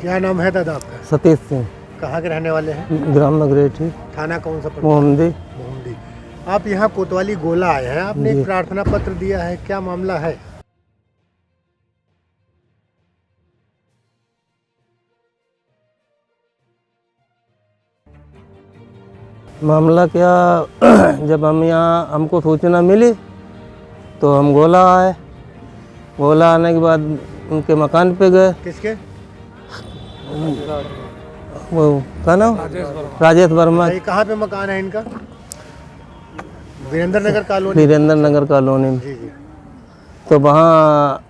क्या नाम है दादा आपका? सतीश सिंह, कहाँ के रहने वाले हैं? ग्राम नगरेठी, थाना कौन सा पड़ता है? मोहम्मदी। मोहम्मदी। आप यहाँ कोतवाली गोला आए हैं, आपने जी। एक प्रार्थना पत्र दिया है, क्या मामला है? मामला क्या जब हम यहाँ हमको सूचना मिली तो हम गोला आए। गोला आने के बाद उनके मकान पे गए। किसके? वो क्या नाम? राजेश वर्मा। ये कहाँ पे मकान है इनका? वीरेंद्र नगर कॉलोनी। वीरेंद्र नगर कॉलोनी में। जी जी। तो वहाँ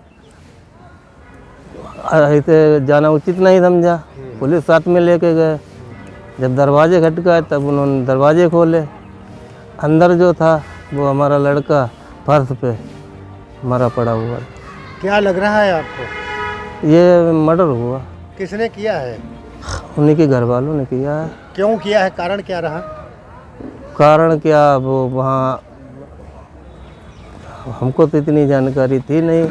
ऐसे जाना उचित नहीं समझा, पुलिस साथ में लेके गए। जब दरवाजे खटकाए तब उन्होंने दरवाजे खोले। अंदर जो था वो हमारा लड़का फर्श पे मरा पड़ा हुआ था। क्या लग रहा है आपको? ये मर्डर हुआ, किसने किया है? उन्हीं के घर वालों ने किया है। क्यों किया है? कारण क्या रहा? कारण क्या, वो वहाँ हमको तो इतनी जानकारी थी नहीं।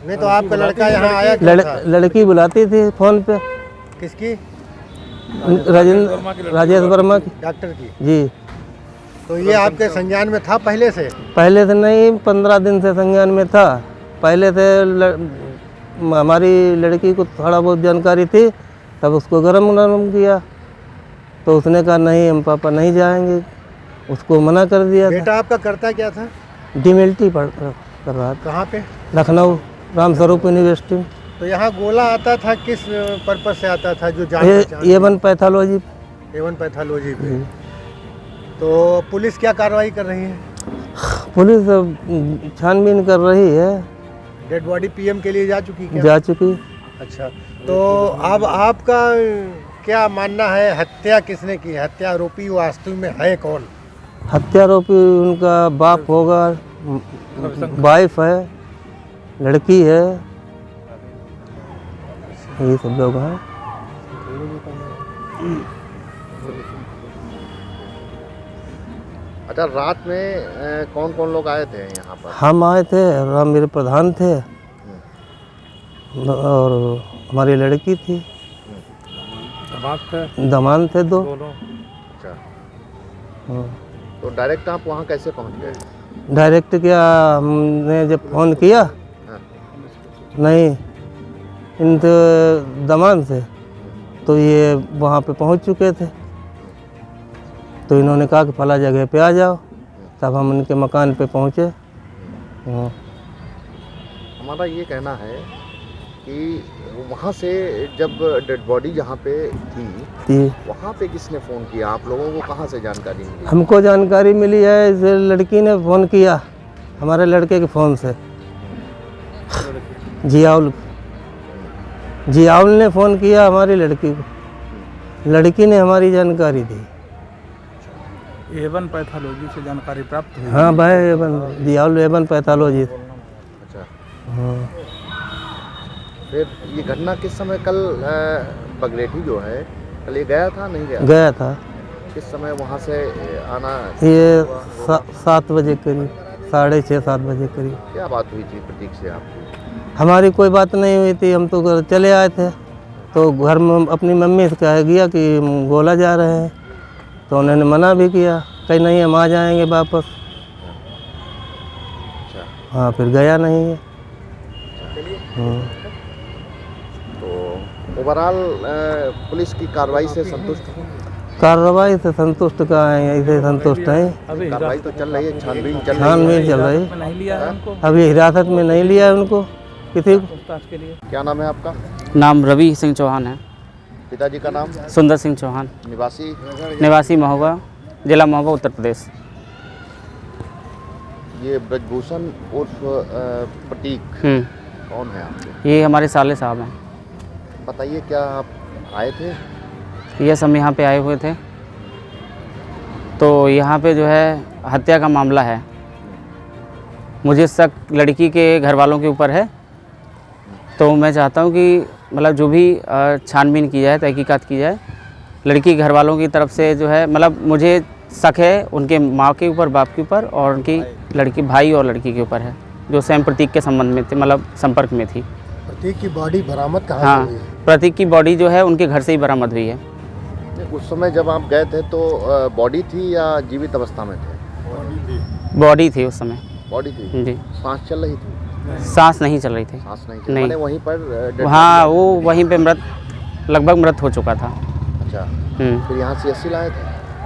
नहीं तो आपका लड़का यहाँ आया क्यों था? लड़की बुलाती थी फ़ोन पे। किसकी? राजेश वर्मा की। डॉक्टर की। जी। तो ये आपके संज्ञान में था पहले से? पहले से नहीं, 15 दिन से संज्ञान में था। पहले से हमारी लड़की को थोड़ा बहुत जानकारी थी, तब उसको गरम किया तो उसने कहा नहीं हम पापा नहीं जाएंगे, उसको मना कर दिया था। बेटा आपका करता क्या था? डीएमएलटी कर रहा था। कहाँ पे? लखनऊ रामस्वरूप यूनिवर्सिटी में। तो यहाँ गोला आता था किस पर्पज से आता था? जो A1 पैथोलॉजी। A1 पैथोलॉजी पे। तो पुलिस क्या कार्रवाई कर रही है? पुलिस छानबीन कर रही है। डेड बॉडी पीएम के लिए जा चुकी क्या? जा चुकी। अच्छा, तो अब आपका क्या मानना है, हत्या किसने की? हत्या आरोपी वास्तव में है कौन? हत्यारोपी उनका बाप होगा, वाइफ है, लड़की है, ये सब लोग हैं। अच्छा, रात में कौन कौन लोग आए थे यहाँ पर? हम आए थे, राम मेरे प्रधान थे और हमारी लड़की थी, दामाद थे दो। अच्छा, हाँ। तो डायरेक्ट आप वहाँ कैसे पहुँच गए? डायरेक्ट क्या, हमने जब फ़ोन किया हाँ। नहीं इनके दामाद से, तो ये वहाँ पे पहुँच चुके थे। तो इन्होंने कहा कि फला जगह पे आ जाओ, तब हम उनके मकान पे पहुँचे। हाँ। हमारा ये कहना है कि वहाँ से जब डेड बॉडी जहाँ पे थी वहाँ पे किसने फ़ोन किया? आप लोगों को कहाँ से जानकारी मिली? हमको जानकारी मिली है, इस लड़की ने फ़ोन किया हमारे लड़के के फ़ोन से। जियाउल ने फ़ोन किया हमारी लड़की को, लड़की ने हमारी जानकारी दी। A1 पैथोलॉजी से जानकारी प्राप्त हुई। हाँ भाई, जियाउल A1 पैथोलॉजी। अच्छा, हाँ। फिर ये घटना किस समय कल बगरेठी जो है, कल ये गया था नहीं गया? गया था। किस समय वहाँ से आना? ये 7 बजे करीब, 6:30 7 बजे करीब। क्या बात हुई थी प्रतीक से आपकी? हमारी कोई बात नहीं हुई थी, हम तो घर चले आए थे। तो घर में अपनी मम्मी से कह गया कि गोला जा रहे हैं, तो उन्होंने मना भी किया, कहीं नहीं हम आ जाएंगे वापस। अच्छा, हाँ, फिर गया नहीं है। हाँ। तो ओवरऑल पुलिस की कार्रवाई से संतुष्ट हैं? कार्रवाई से संतुष्ट कहाँ हैं, ऐसे संतुष्ट हैं। कार्रवाई तो चल रही है, छानबीन चल रही छानबीन चल रही है। नहीं लिया है उनको अभी हिरासत में नहीं लिया है उनको किसी को। पूछताछ के लिए। क्या नाम है आपका? नाम रवि सिंह चौहान है। पिताजी का नाम? सुंदर सिंह चौहान, निवासी महोबा, जिला महोबा, उत्तर प्रदेश। ये ब्रजभूषण उर्फ प्रतीक कौन है आपके? ये हमारे साले साहब हैं। बताइए, क्या आप आए थे? ये सब यहाँ पे आए हुए थे। तो यहाँ पे जो है हत्या का मामला है। मुझे शक लड़की के घर वालों के ऊपर है। तो मैं चाहता हूँ कि मतलब जो भी छानबीन की जाए, तहकीकात की जाए। लड़की घर वालों की तरफ से जो है, मतलब मुझे शक है उनके माँ के ऊपर, बाप के ऊपर, और उनकी लड़की भाई और लड़की के ऊपर है, जो सेम प्रतीक के संबंध में थे, मतलब संपर्क में थी। प्रतीक की बॉडी बरामद कहाँ हाँ, से हुई है? प्रतीक की बॉडी जो है उनके घर से ही बरामद हुई है। उस समय जब आप गए थे तो बॉडी थी या जीवित अवस्था में थे? बॉडी थी उस समय। बॉडी थी। जी, सांस चल रही थी? सांस नहीं चल रही थी। सांस नहीं चल नहीं। माने वहीं पर dead हाँ, body- वो वहीं पे लगभग मृत हो चुका था। अच्छा, हम्म। फिर यहाँ CSC लाए थे?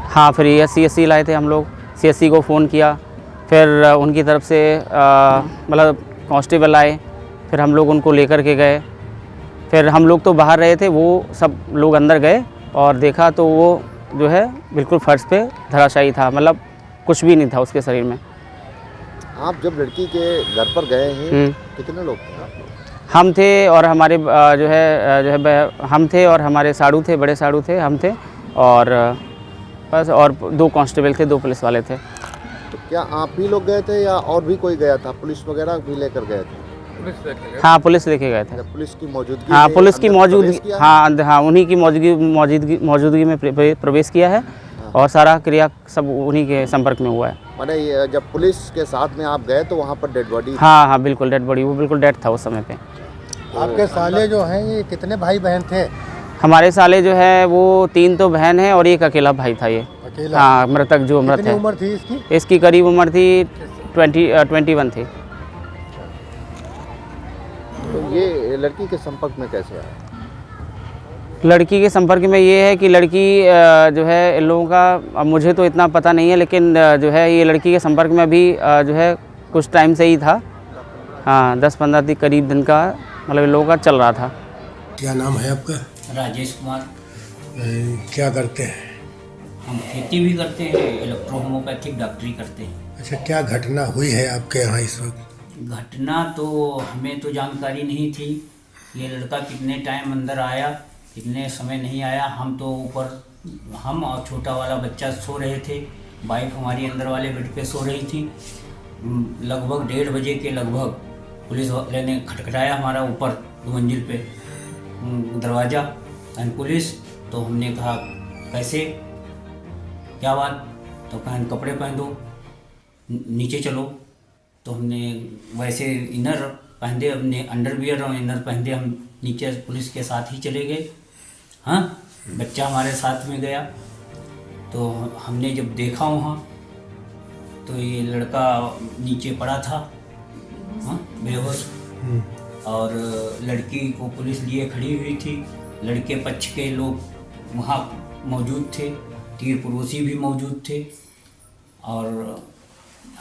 हाँ, फिर CSC लाए थे हम लोग। CSC को फ़ोन किया, फिर उनकी तरफ से मतलब कांस्टेबल आए, फिर हम लोग उनको लेकर के गए। फिर हम लोग तो बाहर रहे थे, वो सब लोग अंदर गए और देखा तो वो जो है बिल्कुल फर्श पे धराशायी था, मतलब कुछ भी नहीं था उसके शरीर में। आप जब लड़की के घर पर गए हैं हम्म। कितने लोग थे आप लोग? हम थे और हमारे हम थे और हमारे साड़ू थे, बड़े साड़ू थे, हम थे और बस, और 2 कांस्टेबल थे, 2 पुलिस वाले थे। तो क्या आप ही लोग गए थे या और भी कोई गया था? पुलिस वगैरह भी लेकर गए थे? हाँ, पुलिस लेके गए थे। जब पुलिस की मौजूदगी हाँ, में पुलिस की अंदर मौजूदगी, प्रवेश किया? हाँ, उन्हीं की मौजूदगी में प्रवेश किया है और सारा क्रिया सब उन्हीं के संपर्क में हुआ है। माने ये जब पुलिस के साथ में आप गए तो वहाँ पर डेड बॉडी? हाँ हाँ, बिल्कुल डेड बॉडी, वो बिल्कुल डेड था उस समय पे। आपके साले जो हैं ये कितने भाई बहन थे? हमारे साले जो है वो 3 तो बहन है और एक अकेला भाई था ये। अकेला? हाँ, मृतक जो मृत कितनी है, उम्र थी इसकी? इसकी करीब उम्र थी 21 थी। तो ये लड़की के संपर्क में कैसे आया? लड़की के संपर्क में ये है कि लड़की जो है इन लोगों का, अब मुझे तो इतना पता नहीं है, लेकिन जो है ये लड़की के संपर्क में अभी जो है कुछ टाइम से ही था। हाँ, 10-15 दिन करीब दिन का मतलब इन लोगों का चल रहा था। क्या नाम है आपका? राजेश कुमार। क्या करते हैं? हम खेती भी करते हैं, इलेक्ट्रो होम्योपैथिक डॉक्टरी करते हैं। अच्छा, क्या घटना हुई है आपके यहाँ इस वक्त? घटना तो हमें तो जानकारी नहीं थी, ये लड़का कितने टाइम अंदर आया, कितने समय नहीं आया। हम तो ऊपर, हम और छोटा वाला बच्चा सो रहे थे, वाइफ हमारी अंदर वाले बेड पे सो रही थी। लगभग 1:30 बजे के लगभग पुलिस वाले ने खटखटाया हमारा ऊपर 2 मंजिल पे दरवाज़ा, एंड पुलिस। तो हमने कहा कैसे, क्या बात? तो कहा कपड़े पहन दो, नीचे चलो। तो हमने वैसे इनर पहन दे, हमने अंडरवियर और इनर पहन दे, हम नीचे पुलिस के साथ ही चले गए। हाँ, बच्चा हमारे साथ में गया। तो हमने जब देखा वहाँ तो ये लड़का नीचे पड़ा था, हाँ, बेहोश, और लड़की को पुलिस लिए खड़ी हुई थी। लड़के पक्ष के लोग वहाँ मौजूद थे, तीर पड़ोसी भी मौजूद थे, और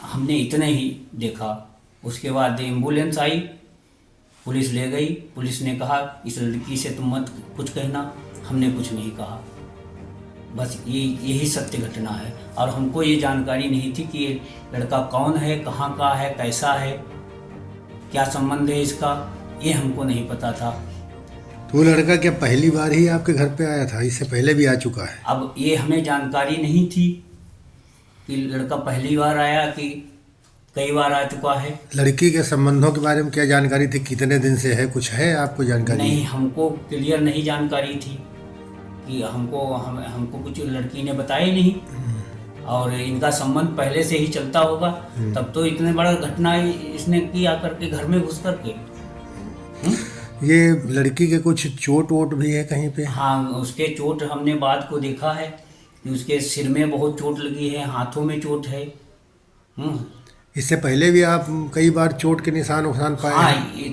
हमने इतना ही देखा। उसके बाद एम्बुलेंस आई, पुलिस ले गई। पुलिस ने कहा इस लड़की से तुम मत कुछ कहना, हमने कुछ नहीं कहा। बस यही सत्य घटना है, और हमको ये जानकारी नहीं थी कि ये लड़का कौन है, कहाँ का है, कैसा है, क्या संबंध है इसका, ये हमको नहीं पता था। तो वो लड़का क्या पहली बार ही आपके घर पे आया था? इससे पहले भी आ चुका है? अब ये हमें जानकारी नहीं थी कि लड़का पहली बार आया कि कई बार आ चुका है। लड़की के संबंधों के बारे में क्या जानकारी थी? कितने दिन से है, कुछ है आपको जानकारी? नहीं, हमको क्लियर नहीं जानकारी थी कि हमको कुछ लड़की ने बताया ही नहीं, और इनका संबंध पहले से ही चलता होगा, तब तो इतने बड़ा घटना इसने किया करके घर में घुस करके। ये लड़की के कुछ चोट वोट भी है कहीं पे? हाँ, उसके चोट हमने बाद को देखा है कि उसके सिर में बहुत चोट लगी है, हाथों में चोट है। इससे पहले भी आप कई बार चोट के निशान पाए हाँ, हैं? ये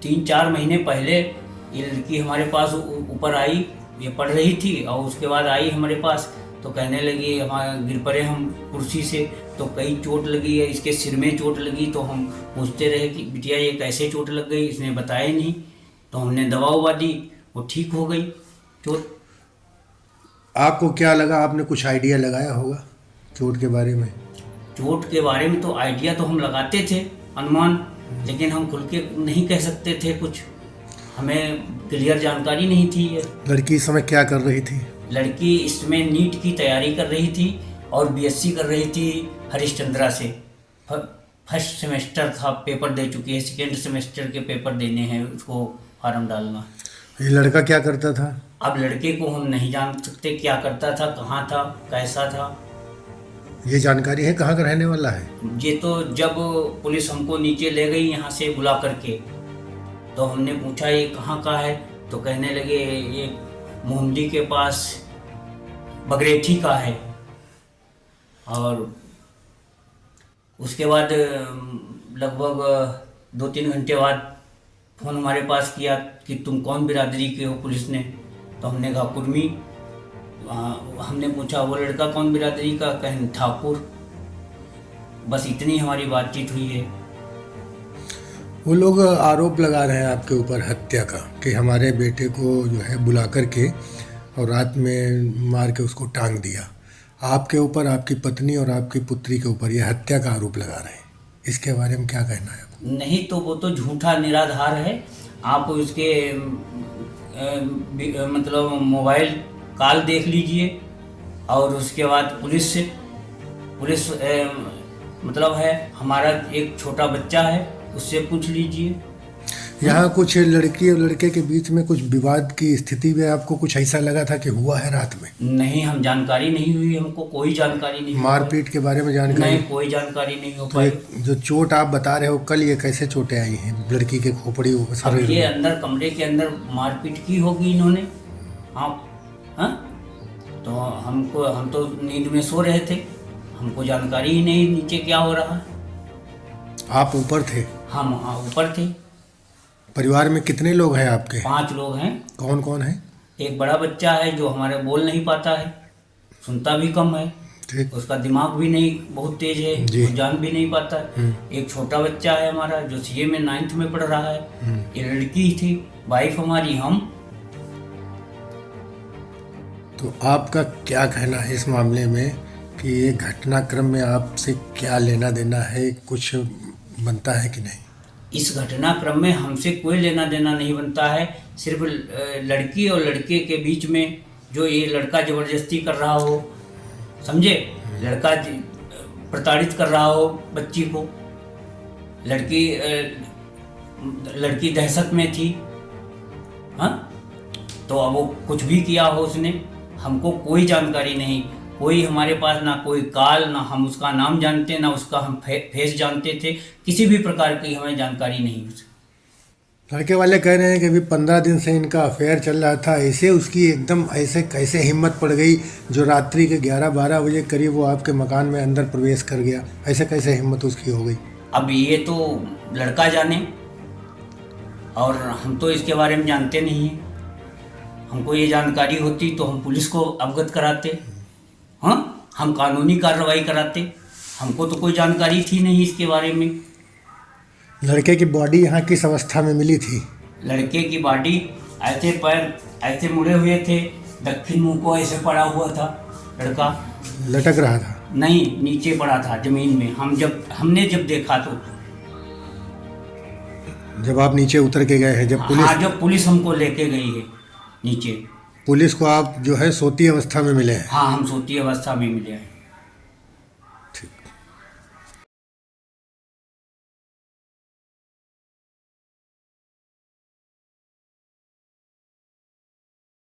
3-4 महीने पहले ये लड़की हमारे पास ऊपर आई, ये पढ़ रही थी, और उसके बाद आई हमारे पास तो कहने लगी हमारे गिर पड़े हम कुर्सी से, तो कई चोट लगी है, इसके सिर में चोट लगी। तो हम पूछते रहे कि बिटिया ये कैसे चोट लग गई, इसने बताया नहीं। तो हमने दवा उवा दी, वो ठीक हो गई चोट। आपको क्या लगा? आपने कुछ आइडिया लगाया होगा चोट के बारे में? चोट के बारे में तो आइडिया तो हम लगाते थे, अनुमान, लेकिन हम खुल के नहीं कह सकते थे कुछ, हमें क्लियर जानकारी नहीं थी। लड़की इस समय क्या कर रही थी? लड़की इसमें नीट की तैयारी कर रही थी और बीएससी कर रही थी हरिश्चंद्रा से। फर्स्ट सेमेस्टर था, पेपर दे चुकी है, सेकेंड सेमेस्टर के पेपर देने हैं, उसको फॉर्म डालना। ये लड़का क्या करता था? अब लड़के को हम नहीं जान सकते क्या करता था, कहाँ था, कैसा था। ये जानकारी है कहाँ का रहने वाला है? ये तो जब पुलिस हमको नीचे ले गई यहाँ से बुला करके, तो हमने पूछा ये कहाँ का है, तो कहने लगे ये मोहम्मदी के पास बगरेठी का है। और उसके बाद लगभग 2-3 घंटे बाद फ़ोन हमारे पास किया कि तुम कौन बिरादरी के हो पुलिस ने। तो हमने कहा कुर्मी। हमने पूछा वो लड़का कौन बिरादरी का, कहें ठाकुर। बस इतनी हमारी बातचीत हुई है। वो लोग आरोप लगा रहे हैं आपके ऊपर हत्या का, कि हमारे बेटे को जो है बुला करके और रात में मार के उसको टांग दिया। आपके ऊपर, आपकी पत्नी और आपकी पुत्री के ऊपर ये हत्या का आरोप लगा रहे हैं। इसके बारे में क्या कहना है? नहीं तो वो तो झूठा निराधार है। आप उसके मतलब मोबाइल कॉल देख लीजिए और उसके बाद पुलिस मतलब है, हमारा एक छोटा बच्चा है, उससे पूछ लीजिए। यहाँ कुछ लड़की और लड़के के बीच में कुछ विवाद की स्थिति में आपको कुछ ऐसा लगा था कि हुआ है रात में? नहीं, हम जानकारी नहीं हुई, हमको कोई जानकारी नहीं। मारपीट के बारे में जानकारी नहीं, कोई जानकारी नहीं हो तो पाई। जो चोट आप बता रहे हो कल, ये कैसे चोटें आई हैं लड़की के खोपड़ी अब शरीर ये में? अंदर कमरे के अंदर मारपीट की होगी इन्होंने। हाँ, तो हम तो नींद में सो रहे थे, हमको जानकारी ही नहीं नीचे क्या हो रहा है। आप ऊपर थे? हम ऊपर थे। परिवार में कितने लोग हैं आपके? 5 लोग हैं। कौन कौन है? एक बड़ा बच्चा है जो हमारे बोल नहीं पाता है, सुनता भी कम है, ठीक। उसका दिमाग भी नहीं बहुत तेज है, जी। वो जान भी नहीं पाता है। एक छोटा बच्चा है हमारा जो सीए में 9th में पढ़ रहा है। ये लड़की थी, वाइफ हमारी, हम। तो आपका क्या कहना है इस मामले में कि ये घटनाक्रम में आपसे क्या लेना देना है, कुछ बनता है कि नहीं? इस घटनाक्रम में हमसे कोई लेना देना नहीं बनता है। सिर्फ लड़की और लड़के के बीच में जो ये लड़का ज़बरदस्ती कर रहा हो, समझे, लड़का प्रताड़ित कर रहा हो बच्ची को, लड़की दहशत में थी। हाँ, तो अब वो कुछ भी किया हो उसने, हमको कोई जानकारी नहीं। कोई हमारे पास ना कोई कॉल, ना हम उसका नाम जानते, ना उसका हम फेस जानते थे। किसी भी प्रकार की हमें जानकारी नहीं उसकी। लड़के वाले कह रहे हैं कि अभी 15 दिन से इनका अफेयर चल रहा था, ऐसे उसकी एकदम ऐसे कैसे हिम्मत पड़ गई जो रात्रि के 11-12 बजे करीब वो आपके मकान में अंदर प्रवेश कर गया? ऐसे कैसे हिम्मत उसकी हो गई? अब ये तो लड़का जाने, और हम तो इसके बारे में जानते नहीं हैं। हमको ये जानकारी होती तो हम पुलिस को अवगत कराते, हाँ, हम कानूनी कार्रवाई कराते। हमको तो कोई जानकारी थी नहीं इसके बारे में। लड़के की बॉडी यहाँ किस अवस्था में मिली थी? लड़के की बॉडी ऐसे पैर ऐसे मुड़े हुए थे, दक्षिण मुंह को ऐसे पड़ा हुआ था लड़का। लटक रहा था? नहीं, नीचे पड़ा था जमीन में। हमने जब देखा तो, जब आप नीचे उतर के गए हैं, जब पुलिस? हाँ, जब पुलिस हमको लेके गई है नीचे। पुलिस को आप जो है सोती अवस्था में मिले हैं? हाँ, हम सोती अवस्था में मिले हैं।